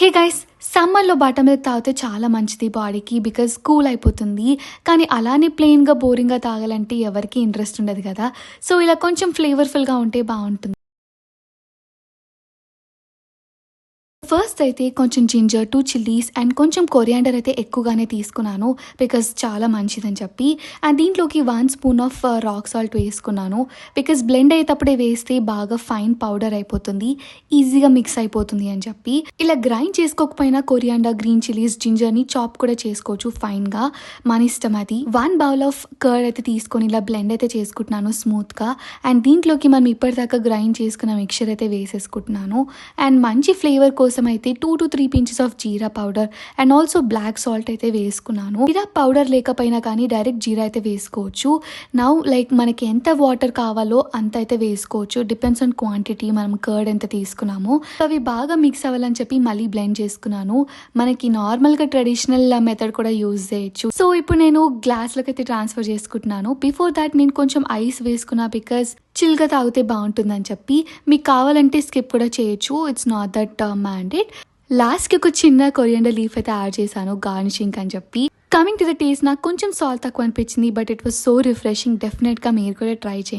Hey guys, సమ్మర్లో butter milk తాగితే చాలా మంచిది బాడీకి బికాజ్ కూల్ అయిపోతుంది. కానీ అలానే ప్లెయిన్గా బోరింగ్గా తాగాలంటే ఎవరికి ఇంట్రెస్ట్ ఉండదు కదా. సో ఇలా కొంచెం ఫ్లేవర్ఫుల్గా ఉంటే బాగుంటుంది. ఫస్ట్ అయితే కొంచెం జింజర్, 2 చిల్లీస్ అండ్ కొంచెం కొరియాండర్ అయితే ఎక్కువగానే తీసుకున్నాను బికాజ్ చాలా మంచిదని చెప్పి. అండ్ దీంట్లోకి 1 స్పూన్ ఆఫ్ రాక్ సాల్ట్ వేసుకున్నాను బికాజ్ బ్లెండ్ అయ్యేటప్పుడే వేస్తే బాగా ఫైన్ పౌడర్ అయిపోతుంది, ఈజీగా మిక్స్ అయిపోతుంది అని చెప్పి. ఇలా గ్రైండ్ చేసుకోకపోయినా కొరియాండర్, గ్రీన్ చిల్లీస్, జింజర్ని చాప్ కూడా చేసుకోవచ్చు ఫైన్గా, మన ఇష్టం అది. 1 బౌల్ ఆఫ్ కర్డ్ అయితే తీసుకొని ఇలా బ్లెండ్ అయితే చేసుకుంటున్నాను స్మూత్గా. అండ్ దీంట్లోకి మనం ఇప్పటిదాకా గ్రైండ్ చేసుకున్న మిక్చర్ అయితే వేసేసుకుంటున్నాను. అండ్ మంచి ఫ్లేవర్ కోసం అయితే 2 to 3 pinches of jeera powder and also black salt అయితే వేసుకున్నాను. జీరా పౌడర్ లేకపోయినా కానీ డైరెక్ట్ జీరా అయితే వేసుకోవచ్చు. నౌ లైక్ మనకి ఎంత వాటర్ కావాలో అంత అయితే వేసుకోవచ్చు, డిపెండ్స్ ఆన్ క్వాంటిటీ, మనం కర్డ్ ఎంత తీసుకున్నామో. అవి బాగా మిక్స్ అవ్వాలని చెప్పి మళ్ళీ బ్లెండ్ చేసుకున్నాను. మనకి నార్మల్గా ట్రెడిషనల్ మెథడ్ కూడా యూజ్ చేయొచ్చు. సో ఇప్పుడు నేను గ్లాస్లోకి అయితే ట్రాన్స్ఫర్ చేసుకుంటున్నాను. బిఫోర్ దాట్ నేను కొంచెం ఐస్ వేసుకున్నా బికాజ్ చిల్గా తాగితే బాగుంటుందని చెప్పి. మీకు కావాలంటే స్కిప్ కూడా చేయొచ్చు, ఇట్స్ నాట్ దట్ మ్యాండేట్. లాస్ట్కి ఒక చిన్న కొరియాండర్ లీఫ్ అయితే యాడ్ చేశాను గార్నిషింగ్ అని చెప్పి. కమింగ్ టు ద టేస్ట్, నాకు కొంచెం సాల్ట్ తక్కువ అనిపించింది but it was so refreshing. డెఫినెట్గా మీరు కూడా ట్రై చేయండి.